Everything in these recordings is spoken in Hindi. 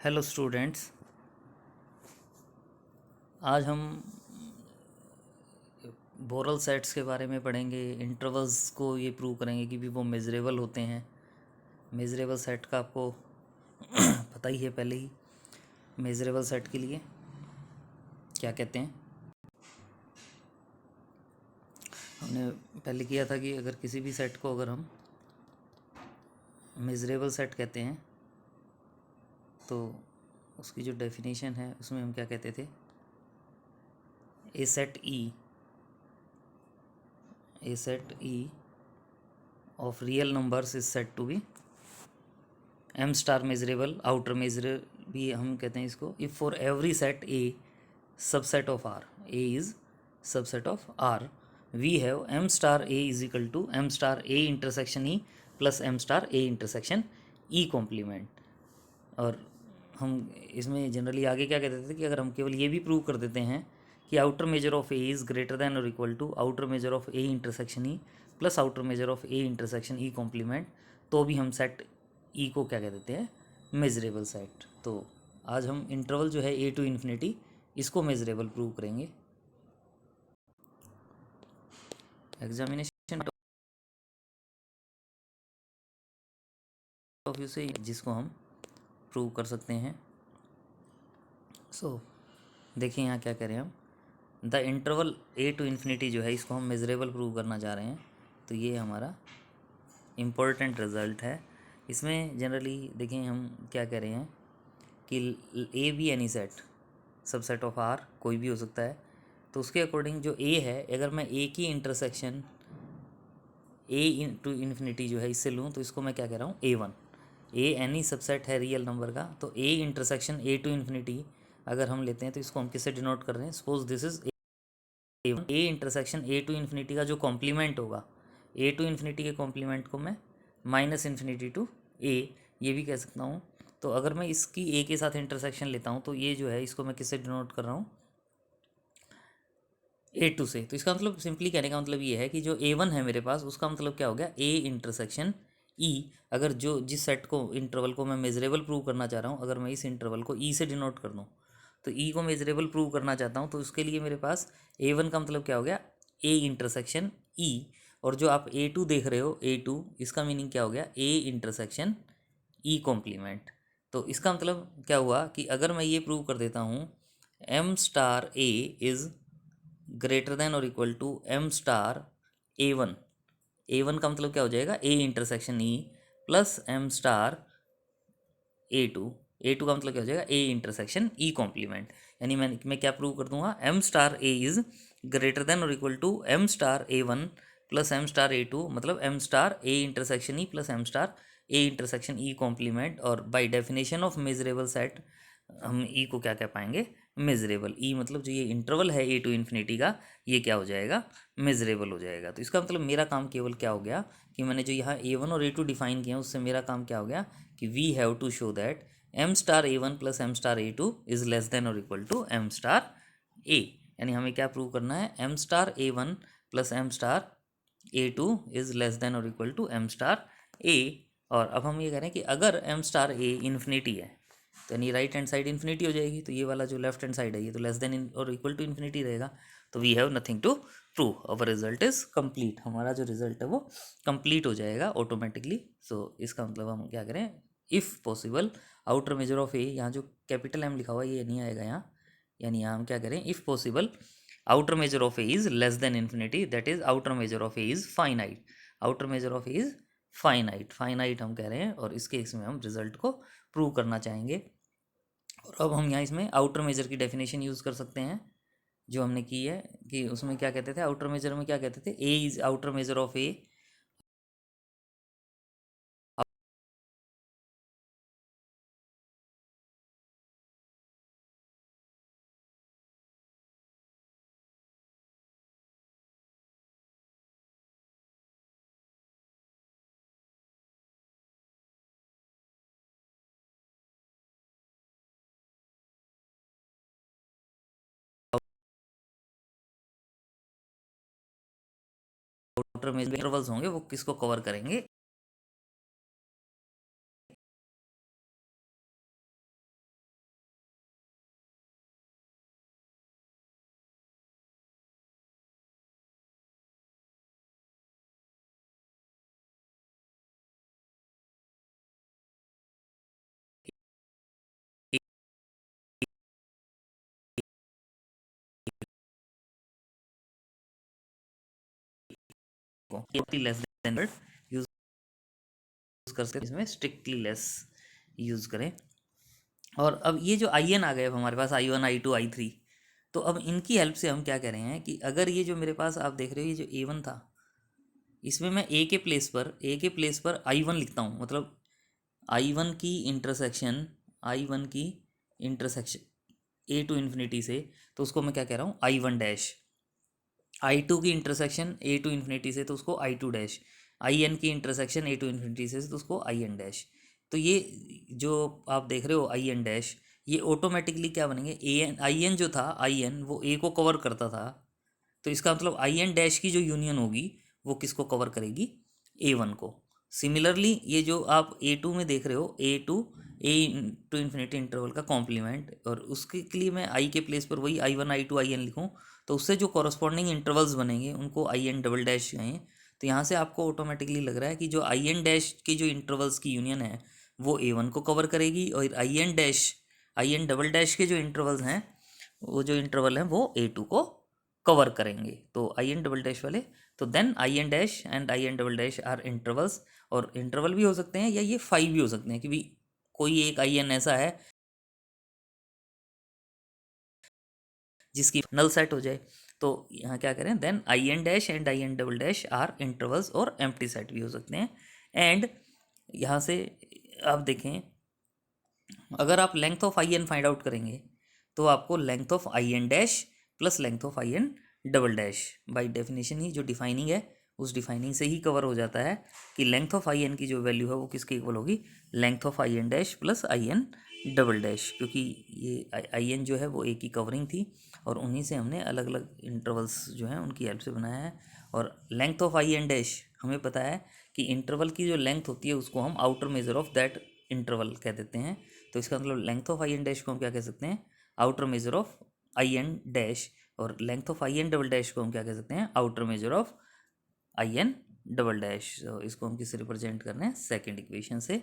हेलो स्टूडेंट्स, आज हम बोरल सेट्स के बारे में पढ़ेंगे। इंटरवल्स को ये प्रूव करेंगे कि भी वो मेजरेबल होते हैं। मेजरेबल सेट का आपको पता ही है पहले ही। मेजरेबल सेट के लिए क्या कहते हैं, हमने पहले किया था कि अगर किसी भी सेट को अगर हम मेजरेबल सेट कहते हैं तो उसकी जो डेफिनेशन है उसमें हम क्या कहते थे, a set E of real numbers is set to be M star measurable outer measure भी हम कहते हैं इसको, if for every set A subset of R, A is subset of R, we have M star A is equal to M star A intersection E plus M star A intersection E complement. और हम इसमें जनरली आगे क्या कहते थे कि अगर हम केवल ये भी प्रूव कर देते हैं कि outer measure of A is greater than और equal to outer measure of A intersection E plus outer measure of A intersection E complement, तो भी हम सेट ई को क्या कह देते हैं, मेजरेबल सेट। तो आज हम इंटरवल जो है ए टू इन्फिनिटी, इसको मेजरेबल प्रूव करेंगे। एग्जामिनेशन ऑफ व्यू से जिसको हम प्रूव कर सकते हैं। देखिए यहाँ क्या करें हम, the interval A to infinity जो है इसको हम मेजरेबल प्रूव करना चाह रहे हैं। तो ये हमारा इम्पोर्टेंट रिजल्ट है। इसमें जनरली देखें हम क्या कह रहे हैं कि A B any set, subset of R कोई भी हो सकता है। तो उसके अकॉर्डिंग जो ए है, अगर मैं ए की इंटरसेक्शन ए टू इन्फिनिटी जो है इससे लूँ तो इसको मैं क्या कह रहा हूँ, A one. A any subset है रियल नंबर का, तो A intersection A to infinity अगर हम लेते हैं तो इसको हम किससे डिनोट कर रहे हैं, suppose this is A one. A intersection A to infinity का जो कॉम्प्लीमेंट होगा, ए टू इन्फिनिटी के कॉम्प्लीमेंट को मैं माइनस इन्फिनिटी टू ए ये भी कह सकता हूँ। तो अगर मैं इसकी ए के साथ इंटरसेक्शन लेता हूँ तो ये जो है इसको मैं किससे डिनोट कर रहा हूँ, ए टू से। तो इसका मतलब सिंपली कहने का मतलब ये है कि जो ए वन है मेरे पास उसका मतलब क्या हो गया, ए इंटरसेक्शन ई। अगर जो जिस सेट को इंटरवल को मैं मेजरेबल प्रूव करना चाह रहा हूँ, अगर मैं इस इंटरवल को ई से डिनोट कर दूँ तो ई को मेजरेबल प्रूव करना चाहता हूँ, तो उसके लिए मेरे पास ए वन का मतलब क्या हो गया, ए इंटरसेक्शन ई। और जो आप ए टू देख रहे हो, ए टू, इसका मीनिंग क्या हो गया, ए इंटरसेक्शन ई कॉम्प्लीमेंट। तो इसका मतलब क्या हुआ कि अगर मैं ये प्रूव कर देता हूँ M star A is greater than और equal to M star A one, A one का मतलब क्या हो जाएगा, A intersection E plus M star A two, A two का मतलब क्या हो जाएगा, ए इंटरसेक्शन ई कॉम्प्लीमेंट। यानी मैं क्या प्रूव कर दूंगा, M star A is greater than और equal to M star A one plus M star A two, मतलब M star A intersection E plus M star A intersection E complement. और by definition of measurable set हम ई को क्या कह पाएंगे, मेजरेबल। ई मतलब जो ये इंटरवल है ए टू इन्फिनिटी का, ये क्या हो जाएगा, मेजरेबल हो जाएगा। तो इसका मतलब मेरा काम केवल क्या हो गया कि मैंने जो यहाँ ए वन और ए टू डिफाइन किया उससे मेरा काम क्या हो गया कि we have to show that M star A one plus M star A two is less than और equal to M star A. यानी हमें क्या प्रूव करना है, M star A one plus M star A two is less than और equal to M star A. और अब हम ये कह रहे हैं कि अगर एम स्टार ए इन्फिनिटी है तो यानी राइट हैंड साइड इन्फिनिटी हो जाएगी, तो ये वाला जो लेफ्ट हैंड साइड है ये तो लेस देन और इक्वल टू इन्फिनिटी रहेगा। तो we have nothing to prove, our result is complete. हमारा जो रिजल्ट है वो कंप्लीट हो जाएगा ऑटोमेटिकली। सो इसका मतलब हम क्या करें, if possible outer measure of A, यहाँ जो कैपिटल एम लिखा हुआ है ये नहीं आएगा यहाँ, यानी यहाँ हम क्या करें, if possible outer measure of A is less then infinity, that is outer measure of A is finite. Outer measure of A is finite, finite हम कह रहे हैं, और इसके इसमें हम रिजल्ट को प्रूव करना चाहेंगे। और अब हम यहाँ इसमें आउटर मेजर की डेफिनेशन यूज़ कर सकते हैं जो हमने की है, कि उसमें क्या कहते थे, आउटर मेजर में क्या कहते थे, A is outer measure of A, outer measure intervals होंगे वो किसको कवर करेंगे, को लेस देन यूज कर सकते हैं, इसमें स्ट्रिक्टली लेस यूज करें। और अब ये जो आई एन आ गए हमारे पास I1 I2 I3, तो अब इनकी हेल्प से हम क्या कह रहे हैं कि अगर ये जो मेरे पास आप देख रहे हो ये जो A1 था, इसमें मैं ए के प्लेस पर I1 लिखता हूँ, मतलब I1 की इंटरसेक्शन ए टू इन्फिनिटी से, तो उसको मैं क्या कह रहा हूँ I1 डैश। I2 की इंटरसेक्शन ए टू इन्फिनिटी से, तो उसको I2 डैश। IN की इंटरसेक्शन ए टू इन्फिनिटी से, तो उसको IN डैश। तो ये जो आप देख रहे हो IN डैश, ये ऑटोमेटिकली क्या बनेंगे, IN जो था IN वो ए को कवर करता था, तो इसका मतलब IN डैश की जो यूनियन होगी वो किसको कवर करेगी, A1 को। सिमिलरली ये जो आप A2 में देख रहे हो, ए टू इन्फिनिटी इंटरवल का कॉम्प्लीमेंट, और उसके लिए मैं आई के प्लेस पर वही I1 I2 IN लिखूँ, तो उससे जो कॉरस्पॉन्डिंग इंटरवल्स बनेंगे उनको IN डबल डैश कहें। तो यहाँ से आपको ऑटोमेटिकली लग रहा है कि जो IN डैश की जो इंटरवल्स की यूनियन है वो A1 को कवर करेगी, और IN डबल डैश के जो इंटरवल्स हैं, वो जो इंटरवल हैं वो A2 को कवर करेंगे। तो IN डबल डैश वाले, तो then IN dash and IN double dash are intervals, और इंटरवल भी हो सकते हैं या ये 5 भी हो सकते हैं, कि कोई एक IN ऐसा है जिसकी नल सेट हो जाए। तो यहाँ क्या करें, then IN dash and IN double dash are intervals, और एम्प्टी सेट भी हो सकते हैं। एंड यहाँ से आप देखें, अगर आप length of IN find out करेंगे तो आपको length of IN dash plus length of IN double dash by definition ही जो डिफाइनिंग है उस डिफाइनिंग से ही कवर हो जाता है कि लेंथ ऑफ IN की जो वैल्यू है वो किसके इक्वल होगी, length of IN dash plus IN double dash, क्योंकि ये IN जो है वो एक ही कवरिंग थी, और उन्हीं से हमने अलग अलग इंटरवल्स जो हैं उनकी हेल्प से बनाया है। और लेंथ ऑफ IN डैश हमें पता है कि इंटरवल की जो लेंथ होती है उसको हम outer measure of that interval कह देते हैं। तो इसका मतलब लेंथ ऑफ IN डैश को हम क्या कह सकते हैं, outer measure of IN dash, और length of IN double dash को हम क्या कह सकते हैं, outer measure of IN double dash. तो इसको हम किससे रिप्रेजेंट कर रहे हैं, सेकेंड इक्वेशन से।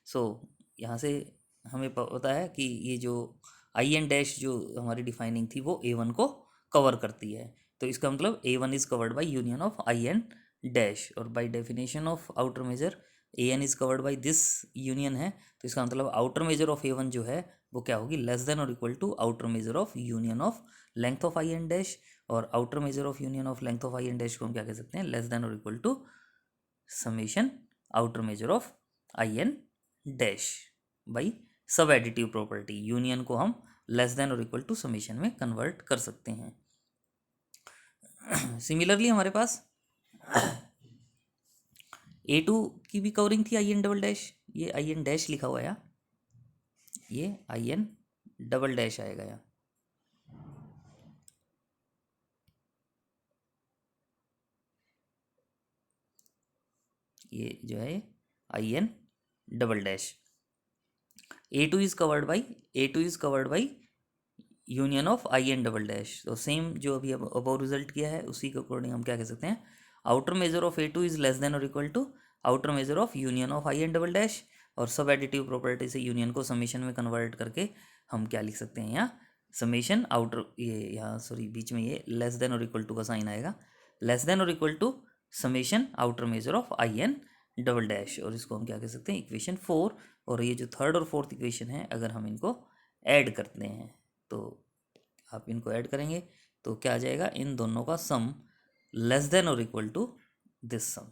सो यहाँ से हमें पता है कि ये जो IN डैश जो हमारी डिफाइनिंग थी वो A1 को कवर करती है। तो इसका मतलब A1 is covered by union of IN dash, और by definition of outer measure AN is covered by this union है। तो इसका मतलब आउटर मेजर ऑफ A1 जो है वो क्या होगी, लेस देन और equal to outer measure of union of length of IN dash, और outer measure of union of length of IN dash को हम क्या कह सकते हैं, लेस देन और equal to summation outer measure of IN dash by sub additive property. Union को हम लेस देन और इक्वल टू समेशन में कन्वर्ट कर सकते हैं। सिमिलरली हमारे पास A2 की भी कवरिंग थी IN डबल डैश, ये IN डैश लिखा हुआ है, ये IN डबल डैश आएगा यहाँ। ये जो है IN double dash, A2 is covered by union of IN double dash. तो सेम जो अभी अब रिजल्ट किया है उसी के अकॉर्डिंग हम क्या कह सकते हैं, outer measure of A2 is less than और equal to outer measure of union of IN double dash, और सब एडिटिव प्रॉपर्टी से यूनियन को समेशन में कन्वर्ट करके हम क्या लिख सकते हैं, यहाँ समेशन आउटर, ये यहाँ सॉरी बीच में ये लेस देन और इक्वल टू का साइन आएगा, लेस देन और equal to summation outer measure of IN double dash, और इसको हम क्या कह सकते हैं, इक्वेशन 4। और ये जो थर्ड और फोर्थ इक्वेशन है अगर हम इनको ऐड करते हैं, तो आप इनको ऐड करेंगे तो क्या आ जाएगा, इन दोनों का सम लेस देन और इक्वल टू दिस सम,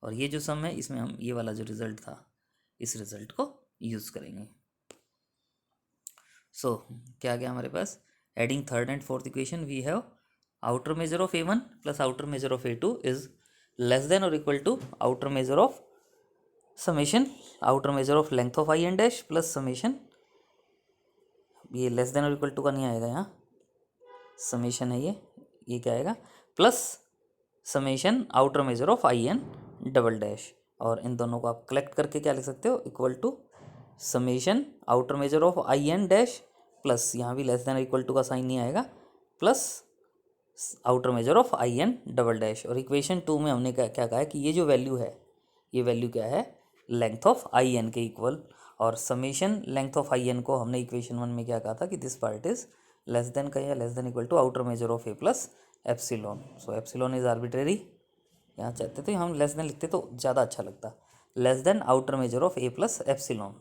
और ये जो सम है इसमें हम ये वाला जो रिजल्ट था इस रिजल्ट को यूज करेंगे। सो क्या आ गया हमारे पास, adding third and fourth equation we have outer measure of A1 plus outer measure of A2 is less than और equal to outer measure of summation outer measure of length of IN dash plus summation, ये लेस देन और इक्वल टू का नहीं आएगा यहाँ, समेशन है ये क्या आएगा, plus summation outer measure of IN double dash, और इन दोनों को आप कलेक्ट करके क्या लिख सकते हो, equal to summation outer measure of IN dash plus, यहाँ भी लेस देन इक्वल टू का साइन नहीं आएगा, plus outer measure of IN double dash. और इक्वेशन 2 में हमने क्या कहा है कि ये जो वैल्यू है ये वैल्यू क्या है, लेंथ ऑफ IN के इक्वल, और समेशन लेंथ ऑफ IN को हमने इक्वेशन 1 में क्या कहा था कि this part is less than का या less than equal to outer measure of A plus epsilon. So epsilon is arbitrary, यहाँ चाहते थे हम लेस देन लिखते तो ज़्यादा अच्छा लगता, less than outer measure of A plus epsilon,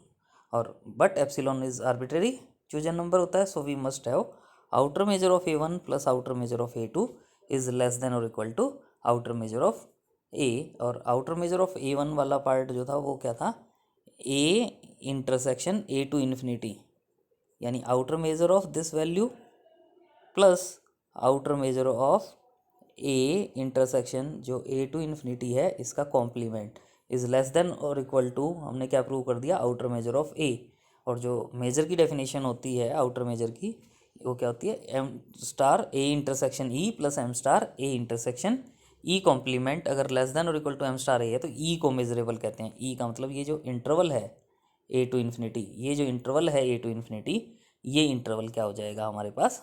और but epsilon is arbitrary chosen number होता है, so we must have outer measure of A1 plus outer measure of A2 is less than और equal to outer measure of A. और आउटर मेजर ऑफ A1 वाला पार्ट जो था वो क्या था, A intersection A to infinity, यानी outer measure of this value plus outer measure of A intersection जो ए टू इन्फिनिटी है इसका कॉम्प्लीमेंट इज लेस देन और इक्वल टू, हमने क्या प्रूव कर दिया, आउटर मेजर ऑफ ए। और जो मेजर की डेफिनेशन होती है आउटर मेजर की, वो क्या होती है, M star A intersection E plus M star A intersection E complement, अगर लेस देन और equal to M star A है तो ई को मेजरेबल कहते हैं। ई का मतलब ये जो इंटरवल है ए टू इन्फिनिटी, ये जो इंटरवल है ए टू इन्फिनिटी, ये इंटरवल क्या हो जाएगा हमारे पास,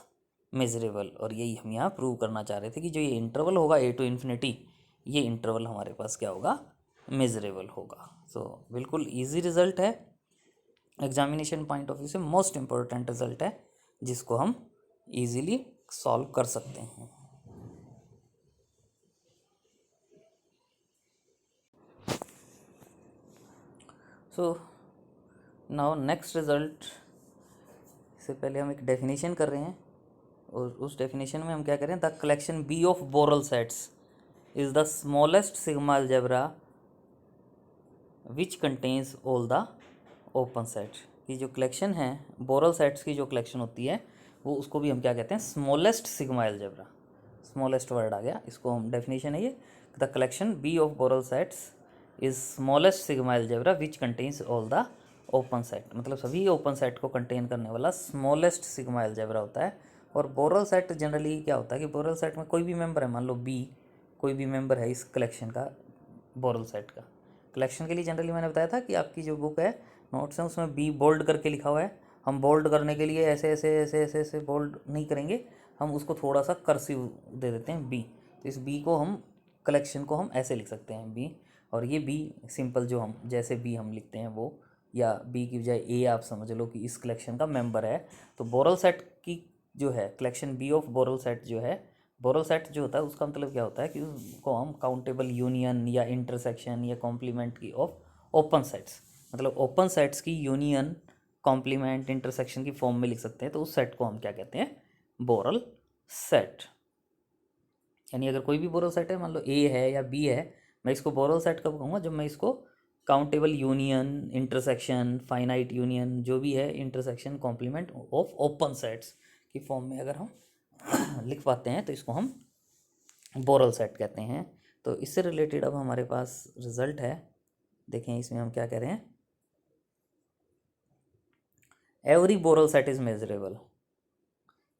मेजरेबल। और यही हम यहाँ प्रूव करना चाह रहे थे कि जो ये इंटरवल होगा ए टू इन्फिनिटी, ये इंटरवल हमारे पास क्या होगा, मेजरेबल होगा। सो बिल्कुल ईजी रिजल्ट है, एग्जामिनेशन पॉइंट ऑफ व्यू से मोस्ट इम्पोर्टेंट रिजल्ट है, जिसको हम ईजीली सॉल्व कर सकते हैं। सो नाउ नेक्स्ट रिजल्ट से पहले हम एक डेफिनेशन कर रहे हैं, और उस डेफिनेशन में हम क्या करें, the collection B of Borel sets is the smallest sigma algebra which contains all the open set. की जो कलेक्शन है बोरल सेट्स की जो कलेक्शन होती है वो, उसको भी हम क्या कहते हैं, smallest sigma algebra. Smallest word आ गया, इसको हम डेफिनेशन है ये, the collection B of Borel sets is smallest sigma algebra which contains all the open set, मतलब सभी ओपन सेट को कंटेन करने वाला स्मॉलेस्ट सिग्मा अलजेब्रा होता है। और बोरल सेट जनरली क्या होता है कि बोरल सेट में कोई भी मेंबर है, मान लो बी कोई भी मेंबर है इस कलेक्शन का, बोरल सेट का। कलेक्शन के लिए जनरली मैंने बताया था कि आपकी जो बुक है नोट्स हैं उसमें बी बोल्ड करके लिखा हुआ है, हम बोल्ड करने के लिए ऐसे ऐसे ऐसे ऐसे ऐसे बोल्ड नहीं करेंगे, हम उसको थोड़ा सा कर्सिव दे देते हैं बी। तो इस बी को हम, कलेक्शन को हम ऐसे लिख सकते हैं बी, और ये बी सिंपल जो हम जैसे बी हम लिखते हैं वो, या बी की बजाय ए आप समझ लो कि इस कलेक्शन का मेंबर है। तो बोरल सेट की जो है कलेक्शन बी ऑफ बोरल सेट जो है, बोरल सेट जो होता है उसका मतलब क्या होता है कि उसको हम काउंटेबल यूनियन या इंटरसेक्शन या कॉम्प्लीमेंट की ऑफ ओपन सेट्स, मतलब ओपन सेट्स की यूनियन कॉम्प्लीमेंट इंटरसेक्शन की फॉर्म में लिख सकते हैं। तो उस सेट को हम क्या कहते हैं, बोरल सेट। यानी अगर कोई भी बोरल सेट है, मान लो ए है या बी है, मैं इसको बोरल सेट कब कहूँगा, जब मैं इसको countable union intersection finite union जो भी है intersection complement of open sets की फॉर्म में अगर हम लिख पाते हैं तो इसको हम बोरल सेट कहते हैं। तो इससे रिलेटेड अब हमारे पास रिजल्ट है, देखें इसमें हम क्या कह रहे हैं, every Borel set is measurable,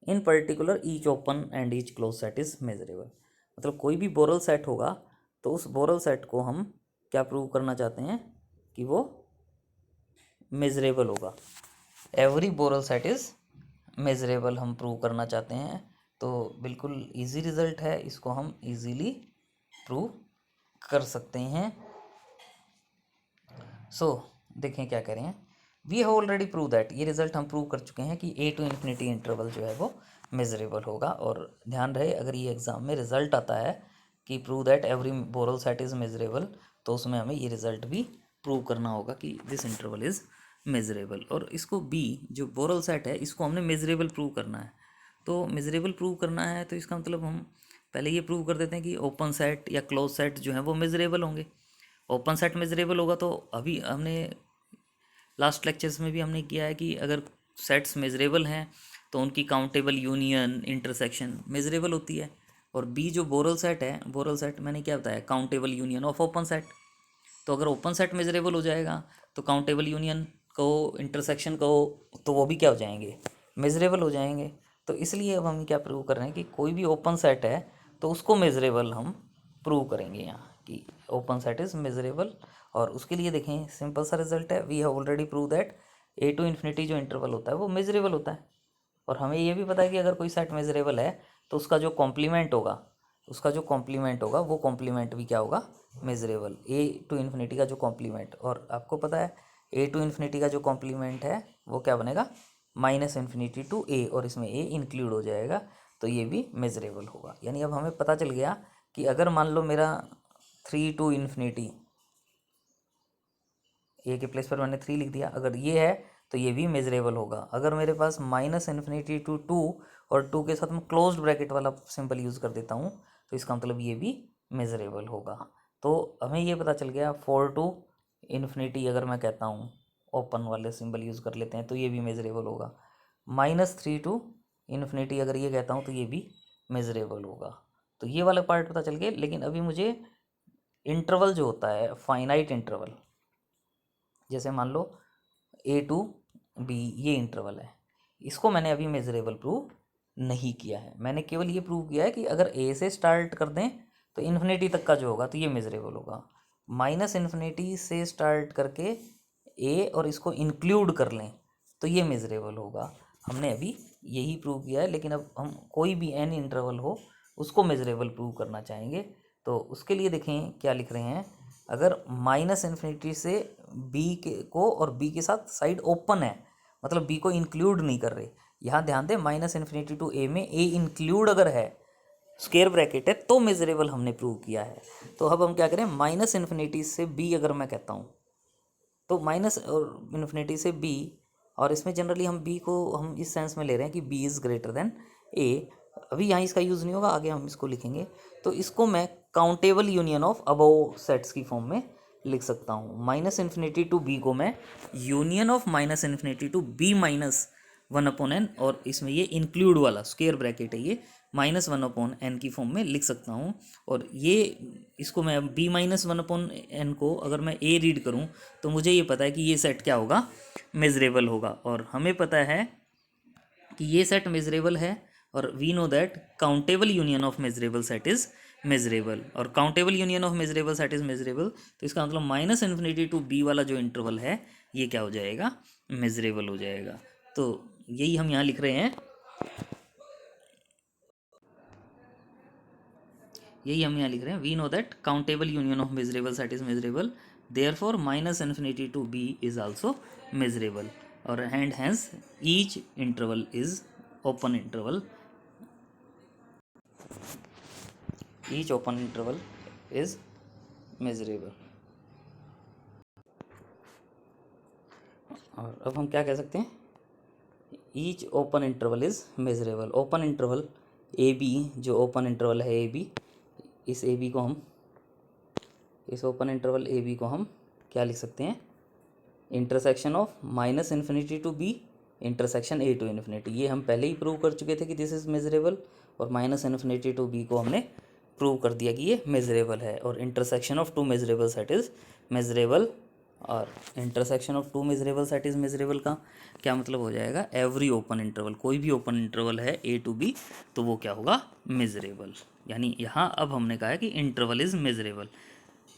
in particular each open and each close set is measurable. मतलब कोई भी बोरल सेट होगा तो उस बोरल सेट को हम क्या प्रूव करना चाहते हैं कि वो मेजरेबल होगा, every Borel set is measurable हम प्रूव करना चाहते हैं। तो बिल्कुल इजी रिजल्ट है, इसको हम इजीली प्रूव कर सकते हैं। सो देखें क्या करें, we have already prove that, ये रिजल्ट हम प्रूव कर चुके हैं कि ए टू इन्फिनिटी इंटरवल जो है वो मेजरेबल होगा। और ध्यान रहे अगर ये एग्ज़ाम में रिजल्ट आता है कि prove that every Borel set is measurable, तो उसमें हमें ये रिजल्ट भी प्रूव करना होगा कि दिस इंटरवल इज़ मेजरेबल। और इसको बी जो बोरल सेट है इसको हमने मेजरेबल प्रूव करना है। तो मेजरेबल प्रूव करना है तो इसका मतलब हम पहले ये प्रूव कर देते हैं कि ओपन सेट या क्लोज सेट जो है वो मेजरेबल होंगे। ओपन सेट मेजरेबल होगा तो अभी हमने लास्ट लेक्चर्स में भी हमने किया है कि अगर सेट्स मेजरेबल हैं तो उनकी काउंटेबल यूनियन इंटरसेक्शन मेजरेबल होती है। और बी जो बोरल सेट है, बोरल सेट मैंने क्या बताया, countable union of open set. तो अगर ओपन सेट मेजरेबल हो जाएगा तो काउंटेबल यूनियन को, इंटरसेक्शन को, तो वो भी क्या हो जाएंगे, मेजरेबल हो जाएंगे। तो इसलिए अब हम क्या प्रूव कर रहे हैं कि कोई भी ओपन सेट है तो उसको मेजरेबल हम प्रूव करेंगे यहाँ कि ओपन सेट इज़ मेजरेबल। और उसके लिए देखें सिंपल सा रिजल्ट है, we have already prove that A to infinity जो इंटरवल होता है वो मेजरेबल होता है। और हमें ये भी पता है कि अगर कोई सेट मेजरेबल है तो उसका जो कॉम्प्लीमेंट होगा, उसका जो कॉम्प्लीमेंट होगा वो कॉम्प्लीमेंट भी क्या होगा, मेजरेबल, ए टू इन्फिनिटी का जो कॉम्प्लीमेंट। और आपको पता है ए टू इन्फिनिटी का जो कॉम्प्लीमेंट है वो क्या बनेगा, माइनस इन्फिनिटी टू ए, और इसमें ए इंक्लूड हो जाएगा, तो ये भी मेजरेबल होगा। यानी अब हमें पता चल गया कि अगर मान लो मेरा 3 टू इन्फिनिटी, ए के प्लेस पर मैंने 3 लिख दिया, अगर ये है तो ये भी मेजरेबल होगा। अगर मेरे पास -∞ टू 2 और 2 के साथ मैं क्लोज्ड ब्रैकेट वाला सिंबल यूज़ कर देता हूँ तो इसका मतलब ये भी मेजरेबल होगा। तो हमें ये पता चल गया 4 टू इन्फिनिटी अगर मैं कहता हूँ ओपन वाले सिंबल यूज़ कर लेते हैं तो ये भी मेजरेबल होगा। -3 टू इन्फिनिटी अगर ये कहता हूँ तो ये भी मेजरेबल होगा। तो ये वाला पार्ट पता चल गया। लेकिन अभी मुझे इंटरवल जो होता है फाइनाइट इंटरवल, जैसे मान लो ए टू बी ये इंटरवल है, इसको मैंने अभी मेजरेबल प्रूव नहीं किया है। मैंने केवल ये प्रूव किया है कि अगर ए से स्टार्ट कर दें तो इन्फिनिटी तक का जो होगा तो ये मेजरेबल होगा। -∞ से स्टार्ट करके ए और इसको इंक्लूड कर लें तो ये मेजरेबल होगा। हमने अभी यही प्रूव किया है। लेकिन अब हम कोई भी एन इंटरवल हो उसको मेजरेबल प्रूव करना चाहेंगे तो उसके लिए देखें क्या लिख रहे हैं। अगर -∞ से बी के को और बी के साथ साइड ओपन है, मतलब बी को इंक्लूड नहीं कर रहे। यहाँ ध्यान दें -∞ टू ए में ए इंक्लूड अगर है, स्क्वायर ब्रैकेट है, तो मेजरेबल हमने प्रूव किया है। तो अब हम क्या करें, -∞ से बी अगर मैं कहता हूँ तो -∞ से बी, और इसमें जनरली हम बी को हम इस सेंस में ले रहे हैं कि बी इज़ ग्रेटर देन ए। अभी यहाँ इसका यूज़ नहीं होगा, आगे हम इसको लिखेंगे। तो इसको मैं countable union of above sets की फॉर्म में लिख सकता हूँ। -∞ टू बी को मैं union of -∞ to B -1/n, और इसमें ये इंक्लूड वाला स्क्वायर ब्रैकेट है, ये -1/n की फॉर्म में लिख सकता हूँ। और ये इसको मैं b -1/n को अगर मैं a रीड करूँ तो मुझे ये पता है कि ये सेट क्या होगा, मेजरेबल होगा। और हमें पता है कि ये सेट मेजरेबल है, और we know that countable union of measurable set is measurable. और countable union of measurable set is measurable, तो इसका मतलब -∞ टू b वाला जो इंटरवल है ये क्या हो जाएगा, मेजरेबल हो जाएगा। तो यही हम यहाँ लिख रहे हैं, यही हम यहाँ लिख रहे हैं। We know that countable union of measurable set is measurable, therefore -∞ to b is also measurable, और and hence each interval is open interval, each open interval is measurable. और अब हम क्या कह सकते हैं, each open interval is measurable. Open interval A B, जो ओपन इंटरवल है ए बी, इस ए बी को हम, इस ओपन इंटरवल ए बी को हम क्या लिख सकते हैं, intersection of -∞ to B intersection A to infinity. ये हम पहले ही प्रूव कर चुके थे कि दिस इज़ मेजरेबल, और -∞ टू बी को हमने प्रूव कर दिया कि ये मेजरेबल है। और intersection of two measurable set is measurable, और intersection of two measurable set is measurable का क्या मतलब हो जाएगा, एवरी ओपन इंटरवल, कोई भी ओपन इंटरवल है ए टू बी तो वो क्या होगा, मेजरेबल। यानी यहाँ अब हमने कहा है कि इंटरवल इज़ मेजरेबल,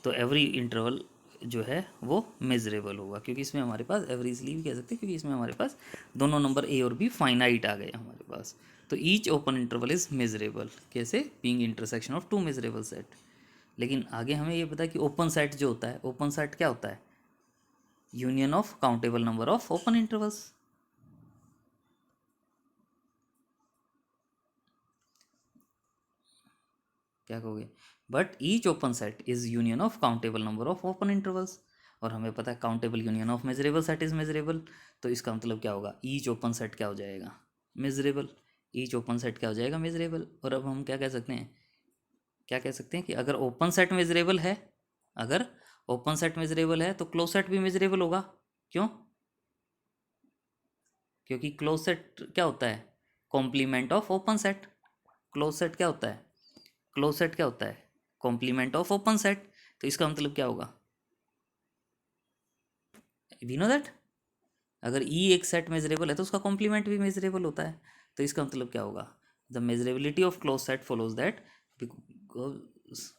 तो एवरी इंटरवल जो है वो मेजरेबल होगा, क्योंकि इसमें हमारे पास एवरी इसलिए भी कह सकते हैं क्योंकि इसमें हमारे पास दोनों नंबर ए और बी फाइनाइट आ गए हमारे पास। तो each open interval is measurable, कैसे, being intersection of two measurable set. लेकिन आगे हमें ये पता है कि ओपन सेट जो होता है, ओपन सेट क्या होता है, union of countable number of open intervals. क्या कहोगे, but each open set is union of countable number of open intervals, और हमें पता है countable union of measurable set is measurable. तो इसका मतलब क्या होगा, ईच ओपन सेट क्या हो जाएगा, मेजरेबल। ईच ओपन सेट क्या हो जाएगा, मेजरेबल। और अब हम क्या कह सकते हैं, क्या कह सकते हैं कि अगर ओपन सेट मेजरेबल है, अगर ओपन सेट मेजरेबल है तो क्लोज सेट भी मेजरेबल होगा। क्यों, क्योंकि क्लोज सेट क्या होता है, complement of open set. Close set क्या होता है, क्लोज सेट क्या होता है, कॉम्प्लीमेंट ऑफ ओपन सेट। तो इसका मतलब क्या होगा, वी नो दैट अगर ई एक सेट मेजरेबल है तो उसका कॉम्प्लीमेंट भी मेजरेबल होता है। तो इसका मतलब क्या होगा, the measurability of close set follows that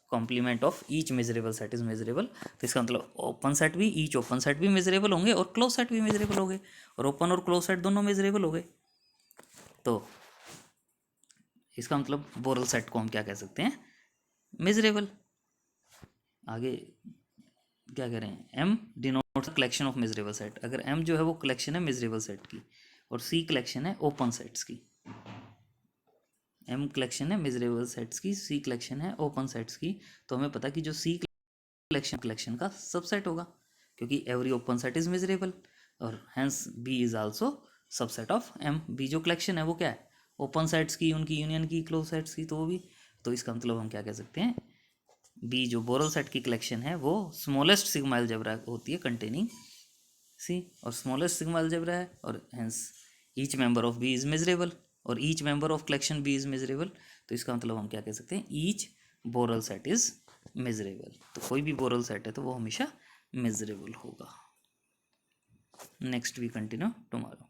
complement of each measurable set is measurable. तो इसका मतलब ओपन सेट भी, ईच ओपन सेट भी मेजरेबल होंगे और क्लोज सेट भी मेजरेबल होंगे, और ओपन और क्लोज सेट दोनों मेजरेबल हो गए। तो इसका मतलब बोरल सेट को हम क्या कह सकते हैं, मेजरेबल। आगे क्या करें, M denotes collection of measurable set. अगर एम जो है वो कलेक्शन है मेजरेबल सेट की, और सी कलेक्शन है ओपन सेट्स की। एम कलेक्शन है मेजरेबल सेट्स की, सी कलेक्शन है ओपन सेट्स की। तो हमें पता कि जो सी कलेक्शन का सबसेट होगा, क्योंकि every open set is measurable और hence B is also subset of M. B जो कलेक्शन है वो क्या है, ओपन सेट्स की, उनकी यूनियन की, क्लोज सेट्स की, तो वो भी, तो इसका मतलब हम क्या कह सकते हैं, बी जो बोरल सेट की कलेक्शन है वो स्मॉलेस्ट सिग्मा अलजेब्रा होती है कंटेनिंग सी, और स्मॉलेस्ट सिग्मा अलजेब्रा है, और hence each member of B is measurable, और each member of collection B is measurable. तो इसका मतलब हम क्या कह सकते हैं, each Borel set is measurable. तो कोई भी बोरल सेट है तो वो हमेशा मेजरेबल होगा। Next we continue tomorrow.